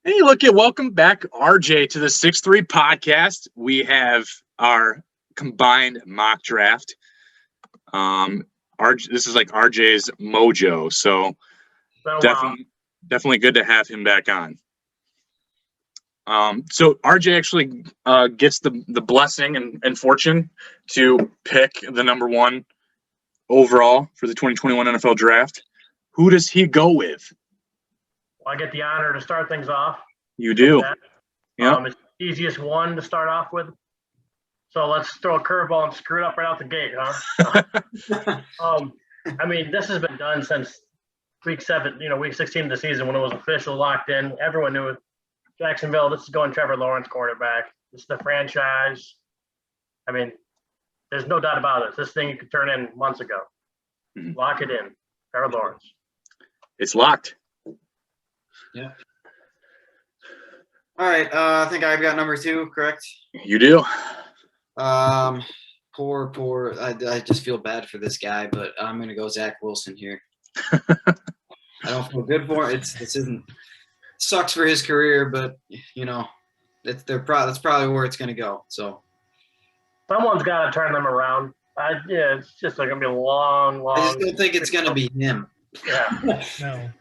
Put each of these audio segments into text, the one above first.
Hey, welcome back, RJ, to the 6-3 podcast. We have our combined mock draft. This is like RJ's mojo, so definitely good to have him back on. So RJ actually gets the blessing and fortune to pick the number one overall for the 2021 NFL draft. Who does he go with? I get the honor to start things off. You do. Yeah. It's the easiest one to start off with. So let's throw a curveball and screw it up right out the gate, huh? This has been done since week 16 of the season when it was official, locked in. Everyone knew it. Jacksonville, this is going Trevor Lawrence quarterback. This is the franchise. There's no doubt about it. This thing you could turn in months ago. Mm-hmm. Lock it in. Trevor Lawrence. It's locked. Yeah. All right. I think I've got number 2, correct? You do. Poor. I just feel bad for this guy, but I'm going to go Zach Wilson here. I don't feel good for him. Sucks for his career, but that's probably where it's going to go. So someone's got to turn them around. It's just going to be a long. I just don't think it's going to be him. Yeah. No.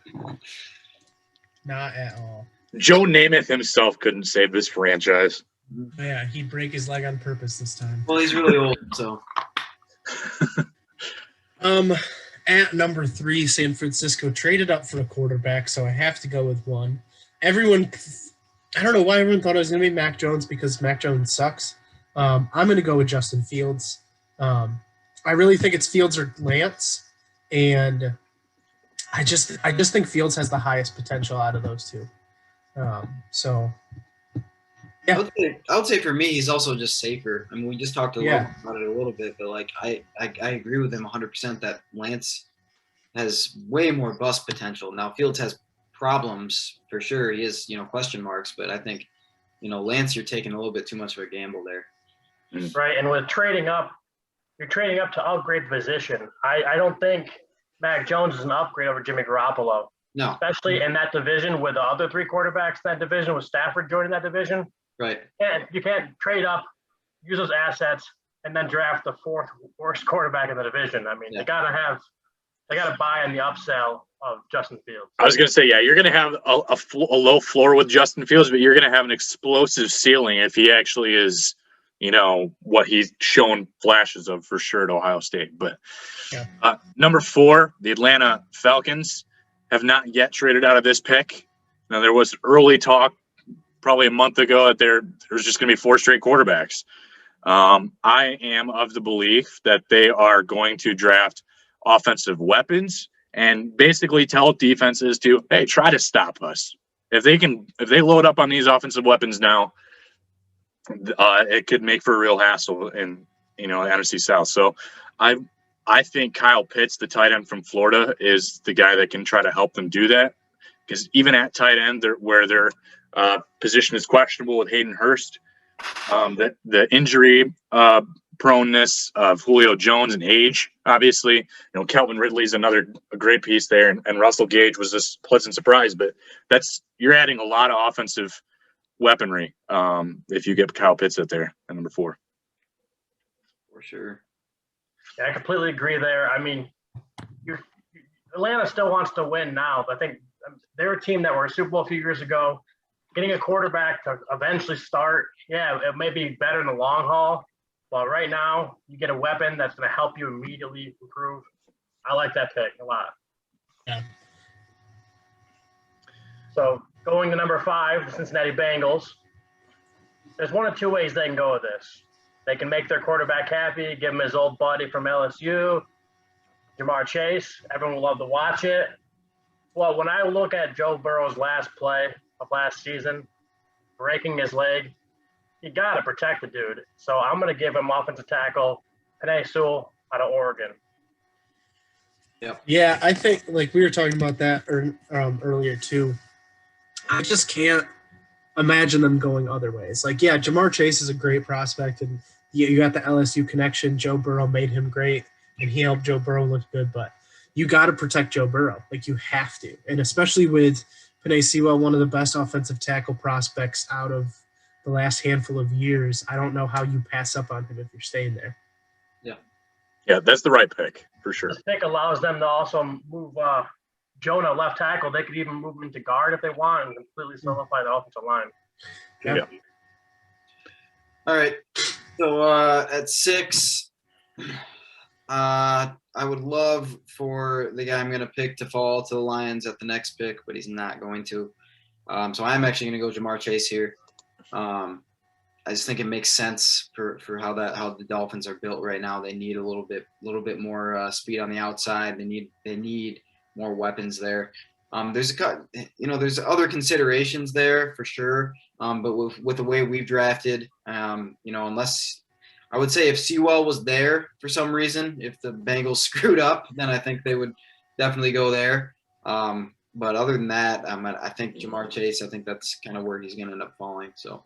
Not at all. Joe Namath himself couldn't save this franchise. Yeah, he'd break his leg on purpose this time. Well, he's really old, so. At number 3, San Francisco traded up for a quarterback, so I have to go with one. I don't know why everyone thought it was going to be Mac Jones because Mac Jones sucks. I'm going to go with Justin Fields. I really think it's Fields or Lance, and I just think Fields has the highest potential out of those two. Yeah. I would say for me, he's also just safer. We just talked about it a little bit, but I agree with him 100% that Lance has way more bust potential. Now Fields has problems for sure. He has question marks, but I think Lance, you're taking a little bit too much of a gamble there. Right, and with trading up, you're trading up to upgrade the position. I don't think Mac Jones is an upgrade over Jimmy Garoppolo. No. Especially in that division with the other 3 quarterbacks in that division, with Stafford joining that division. Right. You can't trade up, use those assets, and then draft the 4th worst quarterback in the division. They gotta buy in the upsell of Justin Fields. I was gonna say, yeah, you're gonna have a low floor with Justin Fields, but you're gonna have an explosive ceiling if he actually is, what he's shown flashes of for sure at Ohio State. But number 4, the Atlanta Falcons have not yet traded out of this pick. Now, there was early talk probably a month ago that there's just going to be 4 straight quarterbacks. I am of the belief that they are going to draft offensive weapons and basically tell defenses to, hey, try to stop us. If they load up on these offensive weapons now, it could make for a real hassle in NFC South. So I think Kyle Pitts, the tight end from Florida, is the guy that can try to help them do that. Because even at tight end, where their position is questionable with Hayden Hurst, the injury proneness of Julio Jones and age, obviously, Calvin Ridley's a great piece there, and Russell Gage was this pleasant surprise. But you're adding a lot of offensive weaponry if you get Kyle Pitts out there at number 4. For sure. Yeah, I completely agree there. Atlanta still wants to win now. I think they're a team that were a Super Bowl a few years ago. Getting a quarterback to eventually start, it may be better in the long haul. But right now, you get a weapon that's going to help you immediately improve. I like that pick a lot. Yeah. So going to number 5, the Cincinnati Bengals. There's one of 2 ways they can go with this. They can make their quarterback happy, give him his old buddy from LSU, Jamar Chase. Everyone will love to watch it. Well, when I look at Joe Burrow's last play of last season, breaking his leg, you got to protect the dude. So I'm going to give him offensive tackle, Penei Sewell out of Oregon. Yeah, I think we were talking about that earlier too. I just can't imagine them going other ways. Jamar Chase is a great prospect, and you got the LSU connection. Joe Burrow made him great, and he helped Joe Burrow look good. But you got to protect Joe Burrow. You have to, and especially with Penei Sewell, one of the best offensive tackle prospects out of the last handful of years. I don't know how you pass up on him if you're staying there. Yeah, that's the right pick for sure. This pick allows them to also move Jonah left tackle. They could even move him into guard if they want and completely solidify the offensive line. Yeah. All right. So at 6, I would love for the guy I'm going to pick to fall to the Lions at the next pick, but he's not going to. So I'm actually going to go Jamar Chase here. I just think it makes sense for how the Dolphins are built right now. They need a little bit more speed on the outside. They need more weapons there. There's other considerations there for sure. But with the way we've drafted, unless I would say if Sewell was there for some reason, if the Bengals screwed up, then I think they would definitely go there. But other than that, I think Jamar Chase, I think that's kind of where he's going to end up falling. So.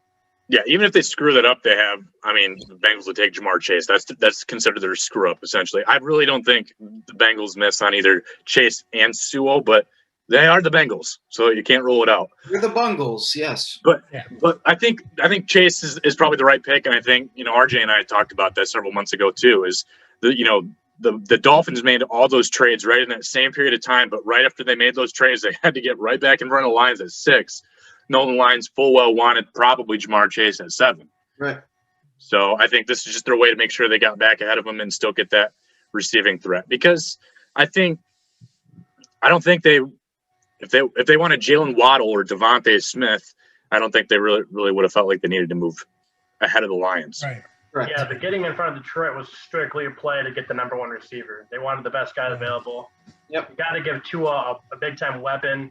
Yeah, even if they screw that up, the Bengals would take Jamar Chase. That's considered their screw up, essentially. I really don't think the Bengals miss on either Chase and Sewell, but they are the Bengals, so you can't rule it out. They're the Bungles, yes. But I think Chase is probably the right pick, and I think RJ and I talked about that several months ago too. Is the Dolphins made all those trades right in that same period of time, but right after they made those trades, they had to get right back in front of the Lions at 6. Nolan Lyons full well wanted probably Jamar Chase at 7. Right. So I think this is just their way to make sure they got back ahead of him and still get that receiving threat. Because I don't think if they wanted Jalen Waddle or Devontae Smith, I don't think they really would have felt like they needed to move ahead of the Lions. Right. Correct. Yeah, the getting in front of Detroit was strictly a play to get the number 1 receiver. They wanted the best guy available. Yep. You got to give Tua a big-time weapon.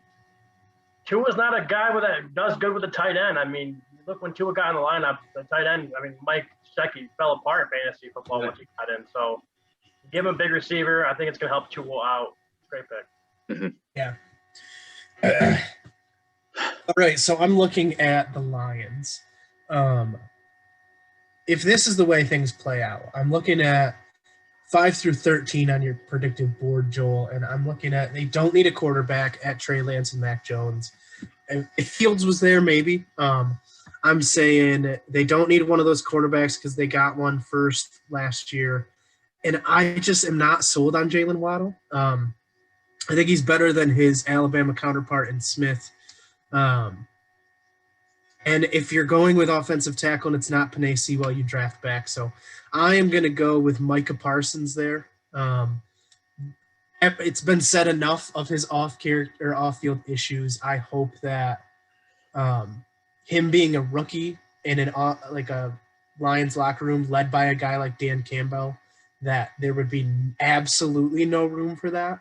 Tua's not a guy that does good with a tight end. I mean, look when Tua got in the lineup, the tight end, Mike Gesicki fell apart in fantasy football once he got in. So give him a big receiver. I think it's going to help Tua out. Great pick. Mm-hmm. Yeah. All right, so I'm looking at the Lions. If this is the way things play out, I'm looking at 5 through 13 on your predictive board, Joel, and I'm looking at they don't need a quarterback at Trey Lance and Mac Jones. If Fields was there, maybe. I'm saying they don't need one of those quarterbacks because they got one first last year. And I just am not sold on Jalen Waddle. I think he's better than his Alabama counterpart in Smith. And if you're going with offensive tackle and it's not Penei Sewell, you draft back. So I am going to go with Micah Parsons there. It's been said enough of his off-field issues. I hope that him being a rookie in a Lions locker room led by a guy like Dan Campbell, that there would be absolutely no room for that.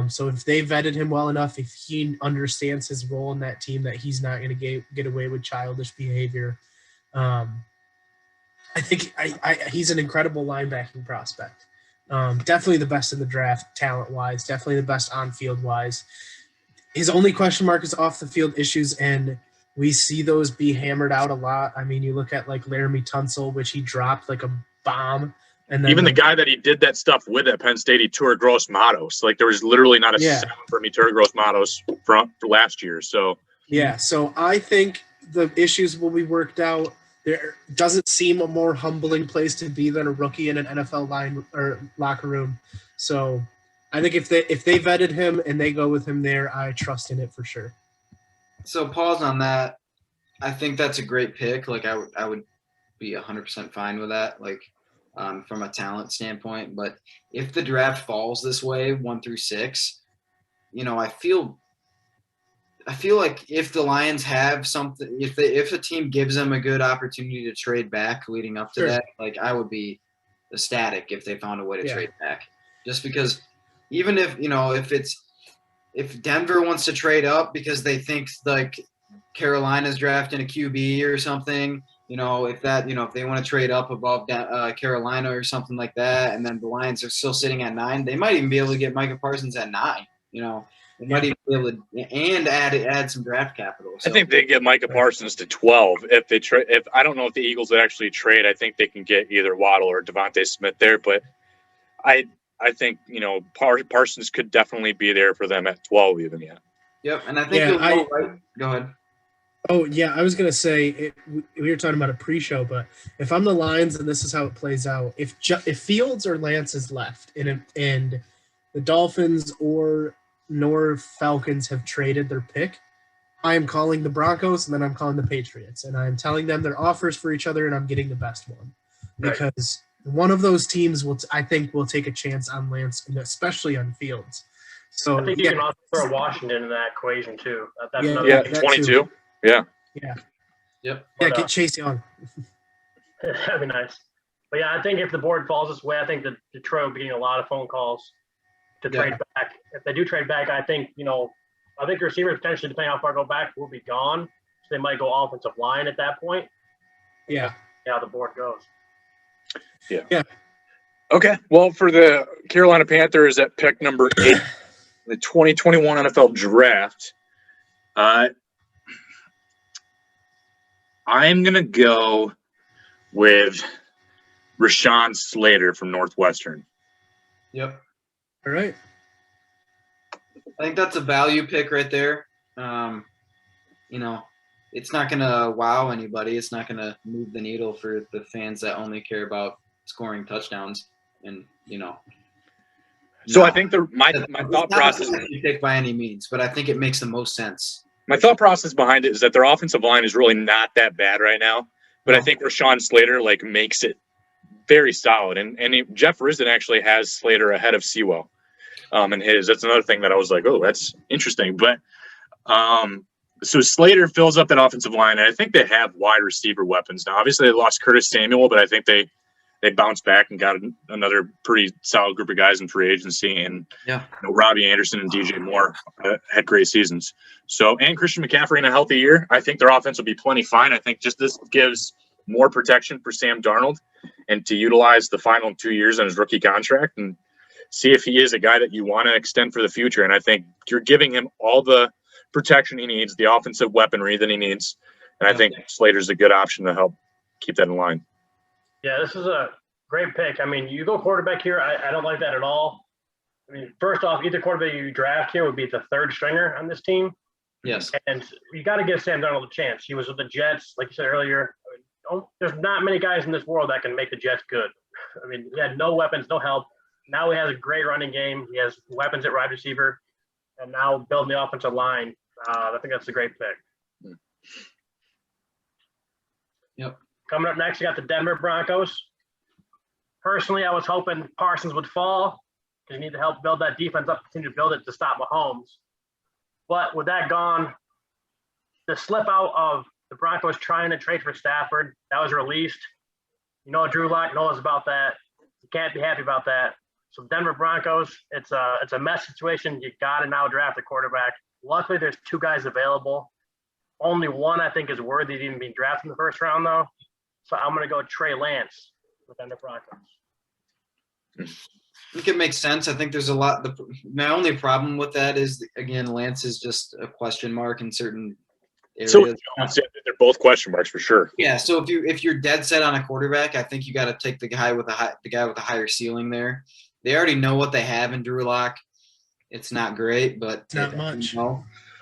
So if they vetted him well enough, if he understands his role in that team, that he's not going to get away with childish behavior, I think he's an incredible linebacking prospect. Definitely the best in the draft, talent-wise. Definitely the best on-field-wise. His only question mark is off-the-field issues, and we see those be hammered out a lot. I mean, you look at like Laramie Tunsil, which he dropped like a bomb. And then even the guy that he did that stuff with at Penn State, he tore Gross Matos. Like there was literally not a 7 for me tore Gross Matos for last year. So yeah, so I think the issues will be worked out. There doesn't seem a more humbling place to be than a rookie in an NFL line or locker room. So I think if they vetted him and they go with him there, I trust in it for sure. So pause on that. I think that's a great pick. Like I would be 100% fine with that. Like. From a talent standpoint, but if the draft falls this way, 1 through 6, I feel like if the Lions have something, if a team gives them a good opportunity to trade back leading up to that, like I would be ecstatic if they found a way to trade back. Just because, even if if Denver wants to trade up because they think like Carolina's drafting a QB or something. If they want to trade up above Carolina or something like that, and then the Lions are still sitting at 9, they might even be able to get Micah Parsons at 9. They might even be able to and add some draft capital. So. I think they get Micah Parsons to 12 if they trade. If I don't know if the Eagles would actually trade, I think they can get either Waddle or Devontae Smith there. But I think Parsons could definitely be there for them at 12 even yet. Yep, and I think you'll go right. Go ahead. Oh, yeah, I was going to say, we were talking about a pre-show, but if I'm the Lions and this is how it plays out, if Fields or Lance is left and the Dolphins nor Falcons have traded their pick, I am calling the Broncos and then I'm calling the Patriots. And I'm telling them their offers for each other and I'm getting the best one. Because one of those teams I think will take a chance on Lance, and especially on Fields. So I think you can also throw Washington in that equation too. That's another 22. Yeah. Yep. Yeah, get Chase Young. That'd be nice. But yeah, I think if the board falls this way, I think that Detroit will be getting a lot of phone calls to trade back. If they do trade back, I think the receivers potentially, depending on how far go back, will be gone. So they might go offensive line at that point. Yeah. How the board goes. Yeah. Okay. Well, for the Carolina Panthers at pick number 8, the 2021 NFL Draft, I'm going to go with Rashawn Slater from Northwestern. Yep. All right. I think that's a value pick right there. It's not going to wow anybody. It's not going to move the needle for the fans that only care about scoring touchdowns. And, So I think my thought process – pick by any means, but I think it makes the most sense. My thought process behind it is that their offensive line is really not that bad right now, but I think Rashawn Slater makes it very solid. And Jeff Risden actually has Slater ahead of Sewell in his. That's another thing that I was like, oh, that's interesting. But so Slater fills up that offensive line, and I think they have wide receiver weapons now. Obviously, they lost Curtis Samuel, but I think they bounced back and got another pretty solid group of guys in free agency. And Robbie Anderson and DJ Moore had great seasons. So, and Christian McCaffrey in a healthy year, I think their offense will be plenty fine. I think just this gives more protection for Sam Darnold and to utilize the final 2 years on his rookie contract and see if he is a guy that you want to extend for the future. And I think you're giving him all the protection he needs, the offensive weaponry that he needs. And I think Slater's a good option to help keep that in line. Yeah, this is a great pick. I mean, you go quarterback here. I don't like that at all. I mean, first off, either quarterback you draft here would be the third stringer on this team. Yes. And you got to give Sam Darnold a chance. He was with the Jets, like you said earlier. There's not many guys in this world that can make the Jets good. I mean, he had no weapons, no help. Now he has a great running game. He has weapons at wide receiver. And now building the offensive line. I think that's a great pick. Yep. Coming up next, you got the Denver Broncos. Personally, I was hoping Parsons would fall because you need to help build that defense up, continue to build it to stop Mahomes. But with that gone, the slip out of the Broncos trying to trade for Stafford, that was released. Drew Lock knows about that. You can't be happy about that. So Denver Broncos, it's a mess situation. You got to now draft a quarterback. Luckily, there's 2 guys available. Only one I think is worthy of even being drafted in the first round, though. So I'm going to go Trey Lance with Denver Broncos. I think it makes sense. I think there's a lot. My only problem with that is, again, Lance is just a question mark in certain areas. So they're both question marks for sure. Yeah. So if you're dead set on a quarterback, I think you got to take the guy with the higher ceiling there. They already know what they have in Drew Lock. It's not great, but not much.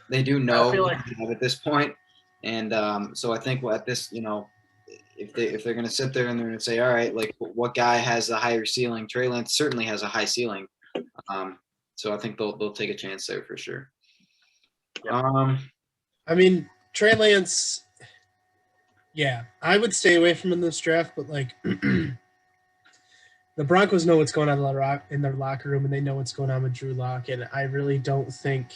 They do know I feel like at this point. And so I think at this, if they're going to sit there and they're going to say, all right, what guy has the higher ceiling? Trey Lance certainly has a high ceiling. So I think they'll take a chance there for sure. Yep. I mean, Trey Lance, yeah, I would stay away from him in this draft, but the Broncos know what's going on in their locker room, and they know what's going on with Drew Lock, and I really don't think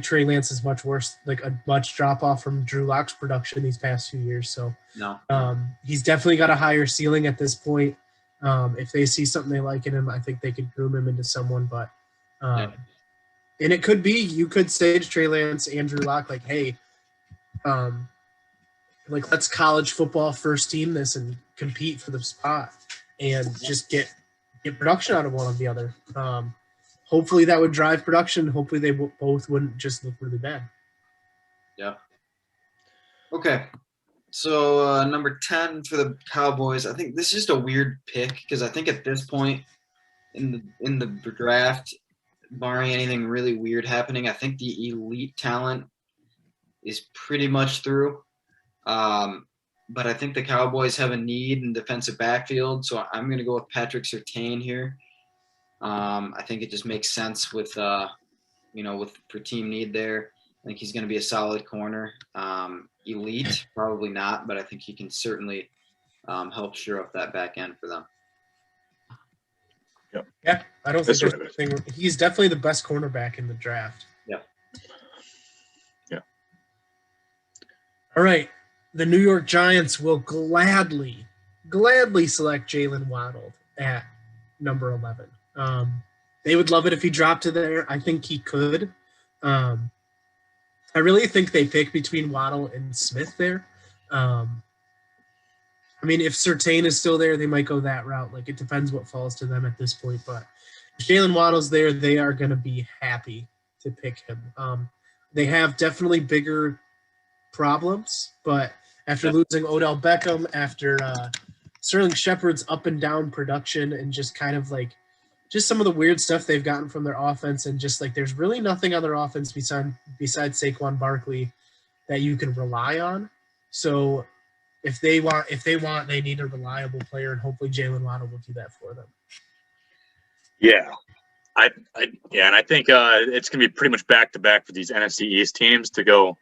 Trey Lance is much worse, a much drop off from Drew Lock's production these past few years. So no, he's definitely got a higher ceiling at this point. If they see something they like in him, I think they could groom him into someone. But and it could be you could say to Trey Lance and Drew Lock, hey, let's college football first team this and compete for the spot and just get production out of one or the other. Hopefully that would drive production. Hopefully they both wouldn't just look really bad. Yeah. Okay. So number 10 for the Cowboys. I think this is just a weird pick because I think at this point in the draft, barring anything really weird happening, I think the elite talent is pretty much through. But I think the Cowboys have a need in defensive backfield, so I'm going to go with Patrick Surtain here. I think it just makes sense with for team need there. I think he's going to be a solid corner. Elite, probably not, but I think he can certainly help shore up that back end for them. Yeah, I don't think there's anything. He's definitely the best cornerback in the draft. Yeah. Yeah. All right. The New York Giants will gladly select Jalen Waddle at number 11. They would love it if he dropped to there. I think he could. I really think they pick between Waddle and Smith there. I mean, if Surtain is still there, they might go that route. Like, it depends what falls to them at this point. But if Jalen Waddle's there, they are going to be happy to pick him. They have definitely bigger problems, but after losing Odell Beckham, after Sterling Shepard's up and down production, and just kind of like just some of the weird stuff they've gotten from their offense, and just like there's really nothing on their offense besides Saquon Barkley that you can rely on. So if they want, they need a reliable player, and hopefully Jalen Waddle will do that for them. Yeah. And I think it's going to be pretty much back to back for these NFC East teams to go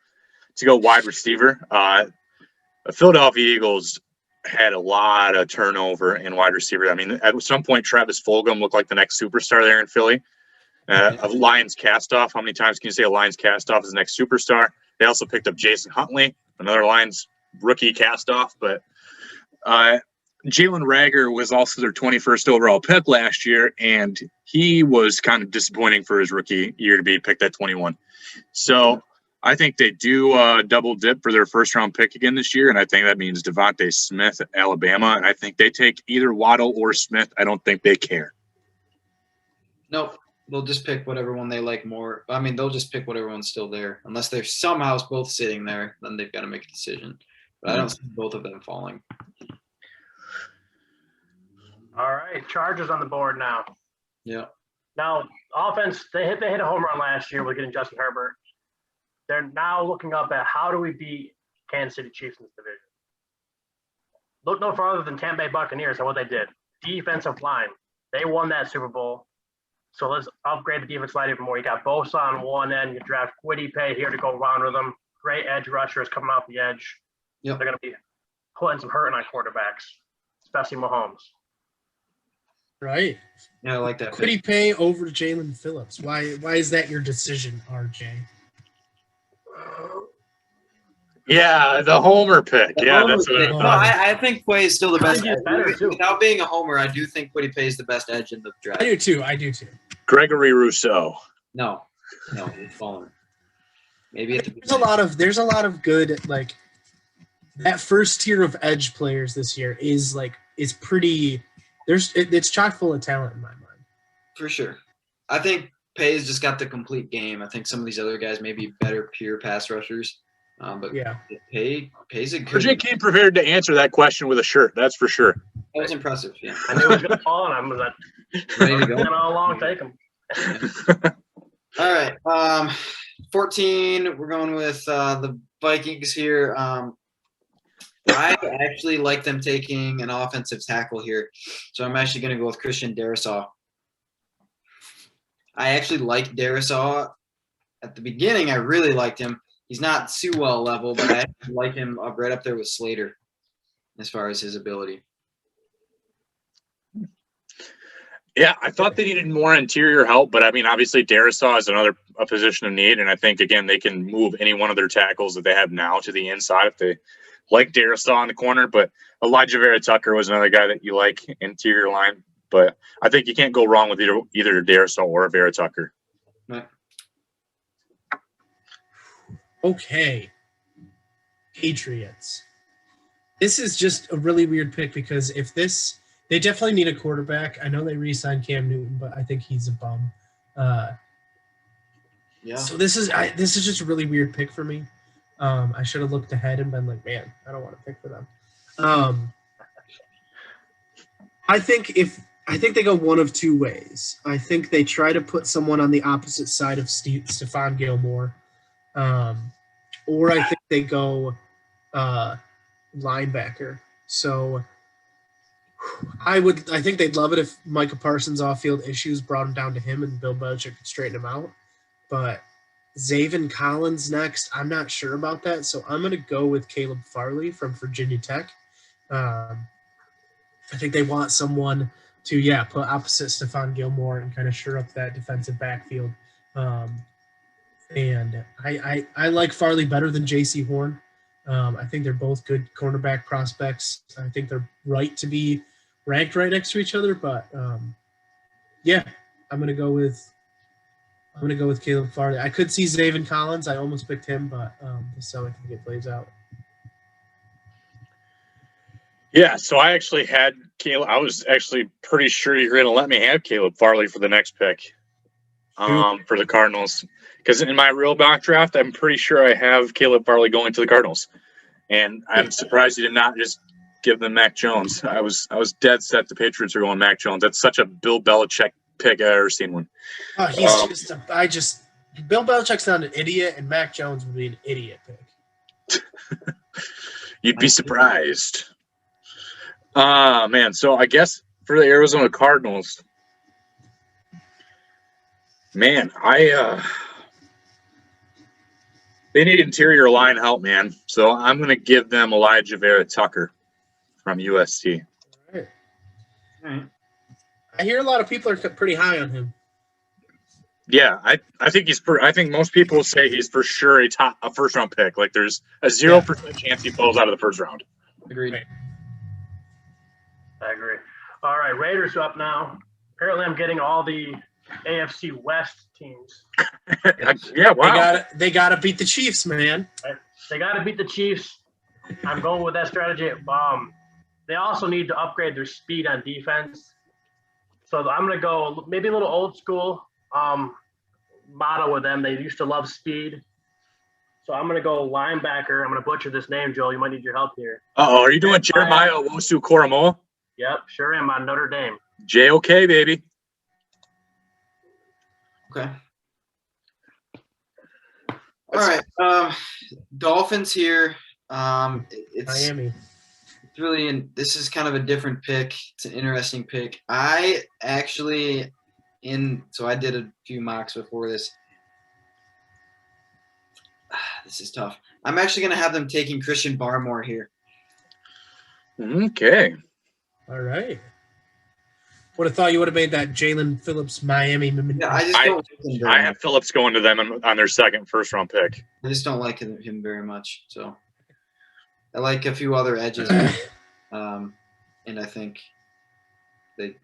wide receiver. The Philadelphia Eagles had a lot of turnover in wide receiver. I mean, at some point, Travis Fulgham looked like the next superstar there in Philly. A Lions castoff. How many times can you say a Lions castoff is the next superstar? They also picked up Jason Huntley, another Lions rookie castoff. But Jalen Reagor was also their 21st overall pick last year, and he was kind of disappointing for his rookie year to be picked at 21. So I think they do double dip for their first-round pick again this year, and I think that means Devontae Smith at Alabama, and I think they take either Waddle or Smith. I don't think they care. Nope. They'll just pick whatever one they like more. I mean, they'll just pick whatever one's still there. Unless they're somehow both sitting there, then they've got to make a decision. But I don't see both of them falling. All right, Chargers on the board now. Yeah. Now, offense, they hit a home run last year with getting Justin Herbert. They're now looking up at how do we beat Kansas City Chiefs in this division. Look no farther than Tampa Bay Buccaneers and what they did. Defensive line. They won that Super Bowl. So let's upgrade the defense line even more. You got Bosa on one end. You draft Kwity Paye here to go around with them. Great edge rushers coming off the edge. Yep. They're going to be putting some hurting on quarterbacks, especially Mahomes. Right. Yeah, I like that. Kwity Paye over Jalen Phillips. Why is that your decision, RJ? Yeah, the homer pick. That's what No, I think Quay is still the best. Better, without being a homer, I do think Kwity Paye is the best edge in the draft. I do too. Gregory Rousseau. No, it's falling. Maybe at the there's a lot of good, like, that first tier of edge players this year is pretty. It's chock full of talent in my mind. For sure. I think Paye's just got the complete game. I think some of these other guys may be better pure pass rushers. But yeah, Paye's a good. RJ came prepared to answer that question with a shirt. That's for sure. That was impressive. Yeah, I knew he was going to fall, and I was like, ready to go. How long take him? All right, 14. We're going with the Vikings here. I actually like them taking an offensive tackle here, so I'm actually going to go with Christian Darrisaw. I actually liked Darrisaw at the beginning. I really liked him. He's not Sewell level, but I actually like him right up there with Slater as far as his ability. Yeah, I thought they needed more interior help, but I mean, obviously Darrisaw is another position of need, and I think, again, they can move any one of their tackles that they have now to the inside if they like Darrisaw in the corner. But Elijah Vera Tucker was another guy that you like interior line, but I think you can't go wrong with either Darrisaw or Vera Tucker. Right. Okay. Patriots. This is just a really weird pick because they definitely need a quarterback. I know they re-signed Cam Newton, but I think he's a bum. Yeah. So this is just a really weird pick for me. I should have looked ahead and been like, man, I don't want to pick for them. I think if I think they go one of two ways. I think they try to put someone on the opposite side of Stephon Gilmore, or I think they go linebacker. So I think they'd love it if Micah Parsons' off-field issues brought him down to him and Bill Belichick could straighten him out. But Zaven Collins next, I'm not sure about that. So I'm going to go with Caleb Farley from Virginia Tech. I think they want someone to, put opposite Stephon Gilmore and kind of shore up that defensive backfield. And I like Farley better than J.C. Horn. I think they're both good cornerback prospects. I think they're right to be ranked right next to each other. But, I'm going to go with Caleb Farley. I could see Zaven Collins. I almost picked him, but so I think it plays out. Yeah, so I actually had Caleb. I was actually pretty sure you were going to let me have Caleb Farley for the next pick for the Cardinals. Because in my real mock draft, I'm pretty sure I have Caleb Farley going to the Cardinals. And I'm surprised you did not just give them Mac Jones. I was dead set the Patriots are going Mac Jones. That's such a Bill Belichick pick I've ever seen one. Oh, Bill Belichick's not an idiot, and Mac Jones would be an idiot pick. You'd be surprised. Man, so I guess for the Arizona Cardinals, man, they need interior line help, man. So I'm going to give them Elijah Vera Tucker from USC. All right. I hear a lot of people are pretty high on him. Yeah, I think I think most people say he's for sure a first round pick. Like there's a 0% chance he falls out of the first round. Agreed. Right. I agree. All right, Raiders up now. Apparently, I'm getting all the AFC West teams. Yeah, wow. They gotta beat the Chiefs, man. They got to beat the Chiefs. I'm going with that strategy. They also need to upgrade their speed on defense. So I'm going to go maybe a little old school motto with them. They used to love speed. So I'm going to go linebacker. I'm going to butcher this name, Joel. You might need your help here. Are you doing Jeremiah Owusu-Koramoah? Yep, sure am on Notre Dame. JOK, baby. Okay. All right. Dolphins here. It's Miami. It's really this is kind of a different pick. It's an interesting pick. I actually so I did a few mocks before this. This is tough. I'm actually going to have them taking Christian Barmore here. Okay. All right. Would have thought you would have made that Jalen Phillips Miami. Yeah, I have Phillips going to them on their second first-round pick. I just don't like him very much. So I like a few other edges, and I think that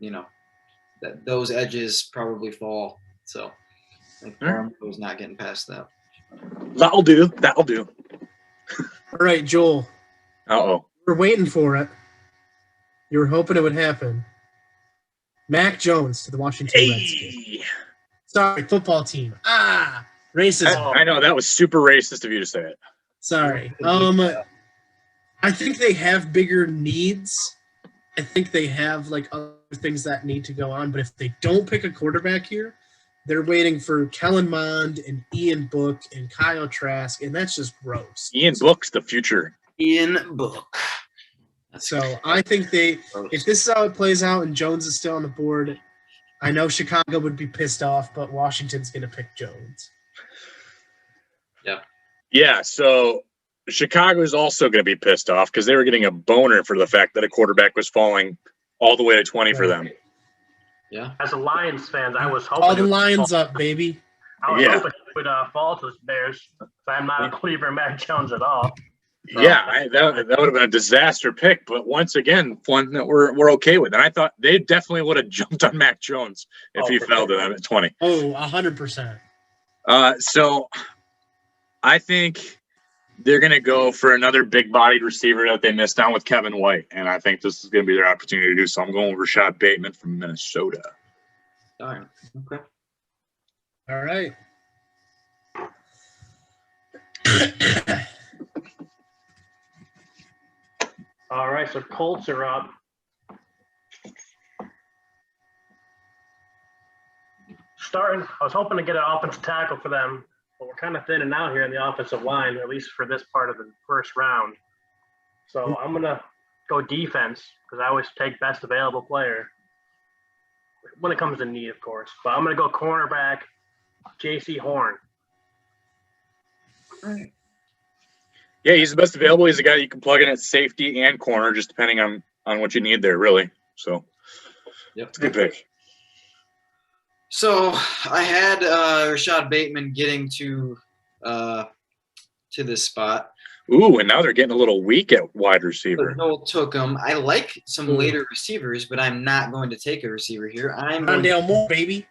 that those edges probably fall. So I think Barmore's not getting past that. That'll do. All right, Joel. Uh-oh. We're waiting for it. You were hoping it would happen. Mac Jones to the Washington Redskins. Sorry, football team. Racism. I know that was super racist of you to say it. Sorry. I think they have bigger needs. I think they have other things that need to go on. But if they don't pick a quarterback here, they're waiting for Kellen Mond and Ian Book and Kyle Trask, and that's just gross. Ian Book's the future. Ian Book. So I think if this is how it plays out and Jones is still on the board, I know Chicago would be pissed off, but Washington's going to pick Jones. Yeah. Yeah, so Chicago is also going to be pissed off because they were getting a boner for the fact that a quarterback was falling all the way to 20 for them. Yeah. As a Lions fan, I was hoping all the Lions up, baby. I was hoping it would fall to the Bears. So I'm not a believer in Mac Jones at all. Yeah, that would have been a disaster pick, but once again, one that we're okay with. And I thought they definitely would have jumped on Mac Jones if he fell to them at 20. Oh, 100%. So I think they're going to go for another big-bodied receiver that they missed out with Kevin White, and I think this is going to be their opportunity to do so. I'm going with Rashad Bateman from Minnesota. All right. Okay. All right. All right, so Colts are up. I was hoping to get an offensive tackle for them, but we're kind of thinning out here in the offensive line, at least for this part of the first round. So I'm going to go defense because I always take best available player when it comes to need, of course. But I'm going to go cornerback, J.C. Horn. All right. Yeah, he's the best available. He's a guy you can plug in at safety and corner, just depending on what you need there, really. So, Yep. It's a good pick. So I had Rashad Bateman getting to this spot. Ooh, and now they're getting a little weak at wide receiver. But Noel took him. I like some later receivers, but I'm not going to take a receiver here. Rondale Moore, baby.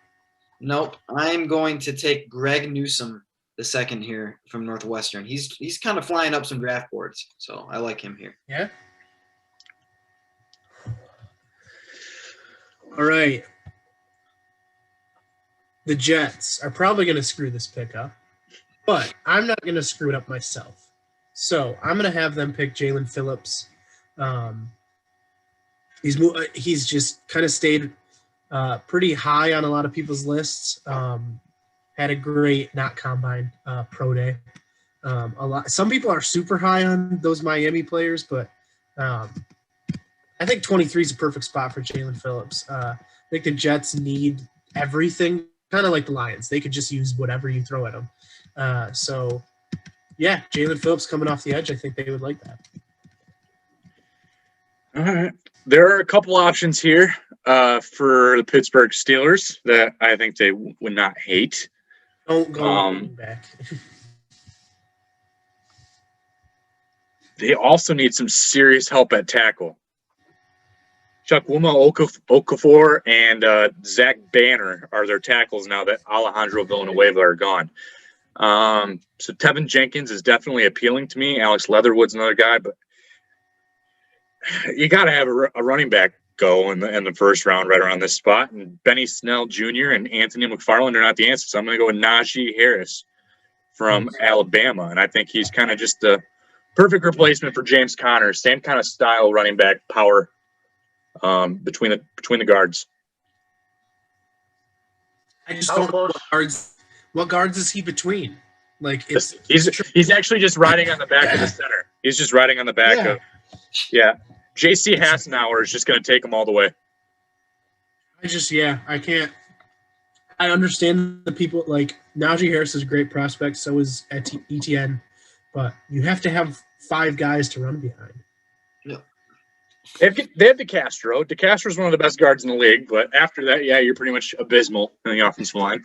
Nope. I'm going to take Greg Newsome the second here from Northwestern. He's kind of flying up some draft boards, so I like him here. Yeah. All right. The Jets are probably going to screw this pick up, but I'm not going to screw it up myself. So I'm going to have them pick Jalen Phillips. He's just kind of stayed pretty high on a lot of people's lists. Had a great not combine pro day. Some people are super high on those Miami players, but I think 23 is a perfect spot for Jalen Phillips. I think the Jets need everything, kind of like the Lions. They could just use whatever you throw at them. So, yeah, Jalen Phillips coming off the edge, I think they would like that. All right. There are a couple options here for the Pittsburgh Steelers that I think they would not hate. Don't go back. They also need some serious help at tackle. Chukwuma Okafor and Zach Banner are their tackles now that Alejandro Villanueva are gone. So Tevin Jenkins is definitely appealing to me. Alex Leatherwood's another guy, but you got to have a running back go in the first round right around this spot. And Benny Snell Jr. and Anthony McFarland are not the answer. So I'm going to go with Najee Harris from Alabama. And I think he's kind of just the perfect replacement for James Conner. Same kind of style running back power between the guards. I just don't know what guards is he between? Like he's actually just riding on the back of the center. He's just riding on the back of J.C. Hassenauer is just going to take him all the way. I can't. I understand the people like Najee Harris is a great prospect. So is ETN, but you have to have 5 guys to run behind. No. They have DeCastro. DeCastro is one of the best guards in the league, but after that, you're pretty much abysmal in the offensive line.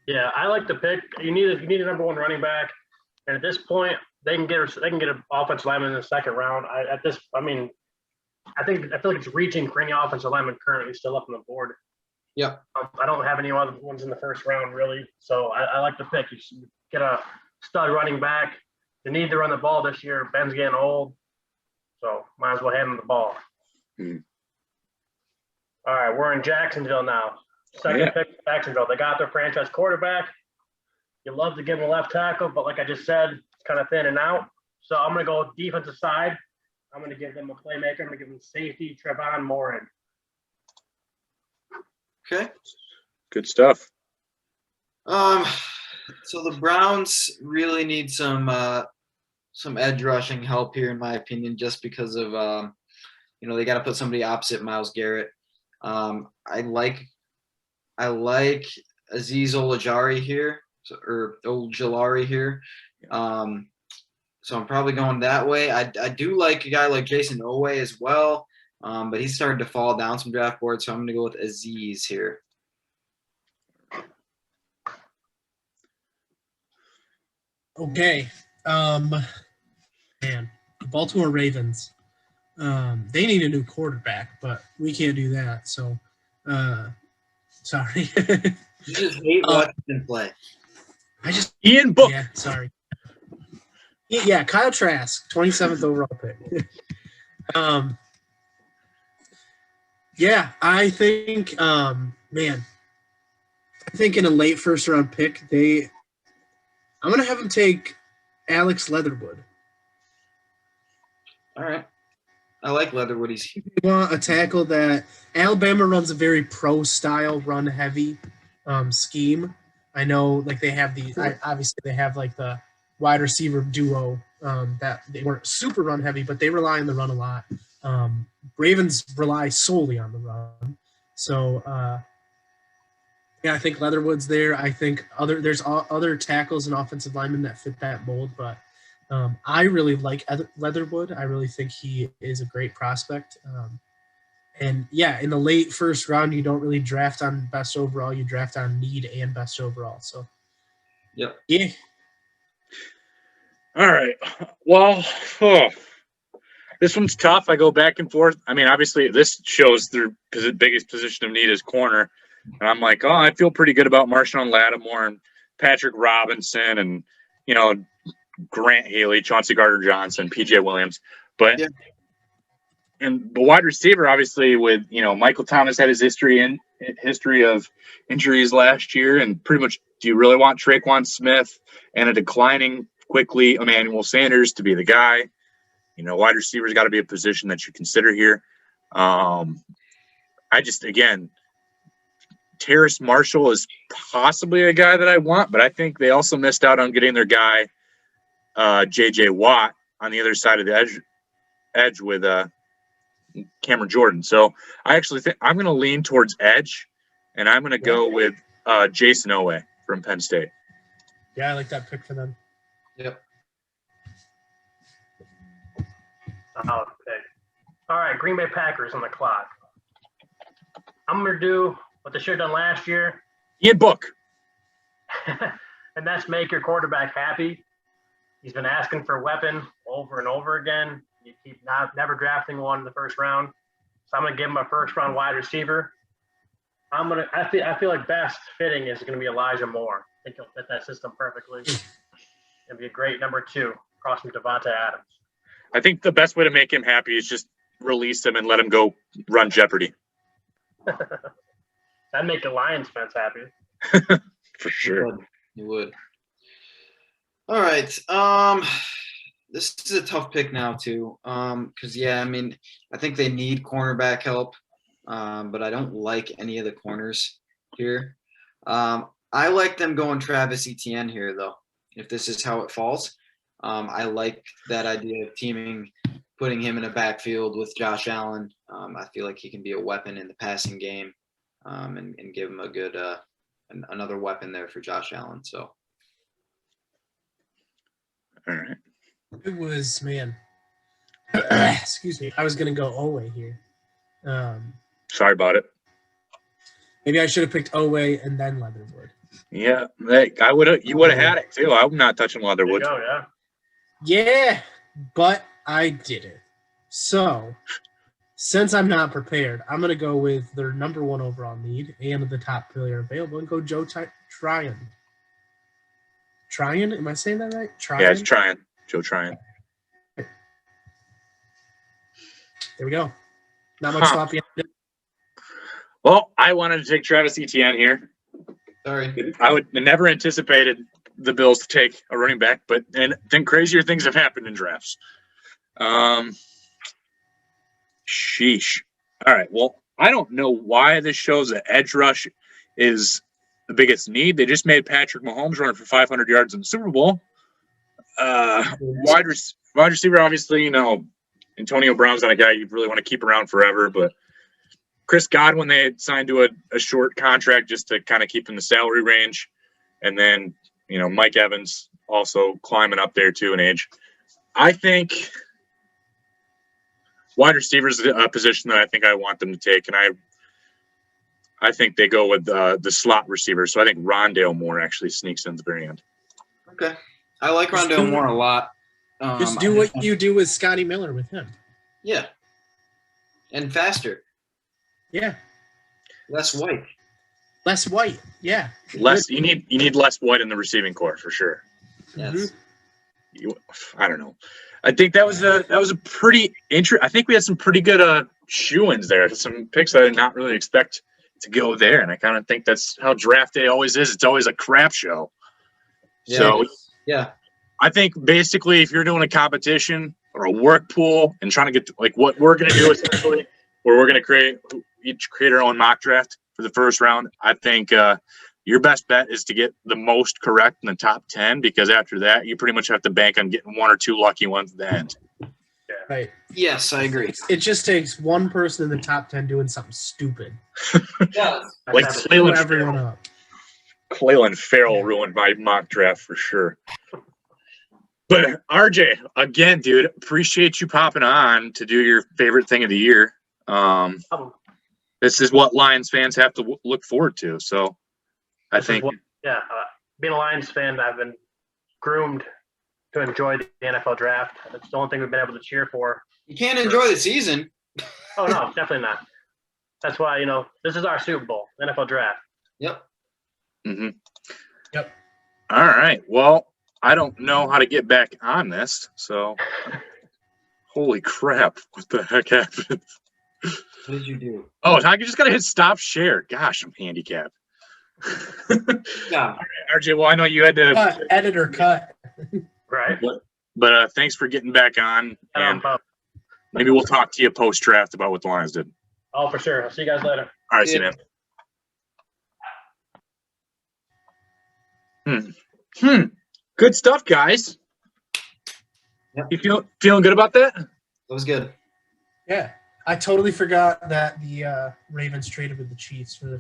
Yeah, I like the pick. You need a number 1 running back, and at this point, they can get an offensive lineman in the second round. I feel like it's reaching for any offensive lineman currently still up on the board. Yeah. I don't have any other ones in the first round really, so I like the pick. You get a stud running back. They need to run the ball this year. Ben's getting old, so might as well hand him the ball. All right, we're in Jacksonville now. Second pick, Jacksonville. They got their franchise quarterback. You love to give him a left tackle, but like I just said, it's kind of thin and out. So I'm going to go defensive side. I'm going to give them a playmaker. I'm going to give them safety, Trevon Morin. Okay. Good stuff. So the Browns really need some edge rushing help here, in my opinion, just because of they got to put somebody opposite Myles Garrett. I like Azeez Ojulari here, or Ojulari here. So I'm probably going that way. I do like a guy like Jason Owe as well, but he's starting to fall down some draft boards, so I'm going to go with Azeez here. Okay. The Baltimore Ravens. They need a new quarterback, but we can't do that. So, sorry. You just hate watching him play. Ian Book. Yeah, sorry. Yeah, Kyle Trask, 27th overall pick. I think, I think in a late first round pick, I'm going to have him take Alex Leatherwood. All right. I like Leatherwood. You want a tackle that Alabama runs a very pro style run heavy. scheme. I know, like they have obviously they have like the wide receiver duo that they weren't super run heavy, but they rely on the run a lot. Ravens rely solely on the run. So yeah, I think Leatherwood's there. I think there's other tackles and offensive linemen that fit that mold, but I really like Leatherwood. I really think he is a great prospect. And yeah, in the late first round, you don't really draft on best overall. You draft on need and best overall. So, Yep. Yeah. All right. Well, this one's tough. I go back and forth. I mean, obviously, this shows their biggest position of need is corner. And I'm like, oh, I feel pretty good about Marshawn Lattimore and Patrick Robinson and, Grant Haley, Chauncey Gardner-Johnson, P.J. Williams. But Yeah. And the wide receiver, obviously, with Michael Thomas had his history of injuries last year, and pretty much, do you really want Traquan Smith and a declining quickly Emmanuel Sanders to be the guy? Wide receiver's got to be a position that you consider here. Terrace Marshall is possibly a guy that I want, but I think they also missed out on getting their guy, J.J. Watt, on the other side of the edge with Cameron Jordan. So I actually think I'm going to lean towards edge, and I'm going to go with Jason Owe from Penn State. Yeah, I like that pick for them. Yep. Solid pick. All right, Green Bay Packers on the clock. I'm going to do what they should have done last year. Ian Book. And that's make your quarterback happy. He's been asking for a weapon over and over again. You keep never drafting one in the first round. So I'm going to give him a first-round wide receiver. I feel like best fitting is going to be Elijah Moore. I think he'll fit that system perfectly. It'll be a great number 2, across from Devontae Adams. I think the best way to make him happy is just release him and let him go run Jeopardy. That'd make the Lions fans happy. For sure. You would. All right. This is a tough pick now too. Because I think they need cornerback help. But I don't like any of the corners here. I like them going Travis Etienne here though. If this is how it falls, I like that idea of putting him in a backfield with Josh Allen. I feel like he can be a weapon in the passing game, and give him a good another weapon there for Josh Allen. So. All right. It was, man. Excuse me. I was going to go Owe here. Sorry about it. Maybe I should have picked Owe and then Leatherwood. Yeah, you would have had it too. I'm not touching Leatherwood. There you go, Yeah, but I didn't. So, since I'm not prepared, I'm going to go with their number 1 overall need and the top player available and go Joe Tryon. Tryon? Am I saying that right? Tryon? Yeah, it's Tryon. Joe Tryon. There we go. Not much thought behind it. Well, I wanted to take Travis Etienne here. Sorry. I would never anticipated the Bills to take a running back, but then crazier things have happened in drafts. Sheesh. All right. Well, I don't know why this shows that edge rush is the biggest need. They just made Patrick Mahomes run for 500 yards in the Super Bowl. Wide receiver, obviously, Antonio Brown's not a guy you really want to keep around forever, but Chris Godwin, they had signed to a short contract just to kind of keep in the salary range. And then, Mike Evans also climbing up there too in age. I think wide receiver is a position that I think I want them to take. And I think they go with the slot receiver. So I think Rondale Moore actually sneaks in at the very end. Okay. I like Rondale Moore a lot. Just do what you do with Scotty Miller with him. Yeah. And faster. Yeah. Less white. Less white. Yeah. You need less white in the receiving corps for sure. Yes. I don't know. I think that was a pretty I think we had some pretty good shoo-ins there. Some picks I did not really expect to go there, and I kind of think that's how draft day always is. It's always a crap show. Yeah, so yeah, I think basically if you're doing a competition or a work pool and trying to get like what we're going to do essentially, where we're going to create our own mock draft for the first round, I think your best bet is to get the most correct in the top 10, because after that, you pretty much have to bank on getting one or two lucky ones at the end. Right. Yes, I agree. It just takes one person in the top 10 doing something stupid. Yeah. Like Screw everyone up. Cleland Farrell ruined my mock draft for sure. But RJ, again, dude, appreciate you popping on to do your favorite thing of the year. This is what Lions fans have to look forward to. So I think, being a Lions fan, I've been groomed to enjoy the NFL draft. It's the only thing we've been able to cheer for. You can't enjoy the season. Oh, no, definitely not. That's why, this is our Super Bowl, NFL draft. Yep. mm-hmm. Yep. All right. Well, I don't know how to get back on this. So, holy crap. What the heck happened? What did you do? Oh, I just got to hit stop share. Gosh, I'm handicapped. Yeah. All right, RJ, well, I know you had to editor cut. Right. But thanks for getting back on. And maybe we'll talk to you post draft about what the Lions did. Oh, for sure. I'll see you guys later. All right, see you, man. Good stuff, guys. Yep. You feeling good about that? That was good. Yeah. I totally forgot that the Ravens traded with the Chiefs for the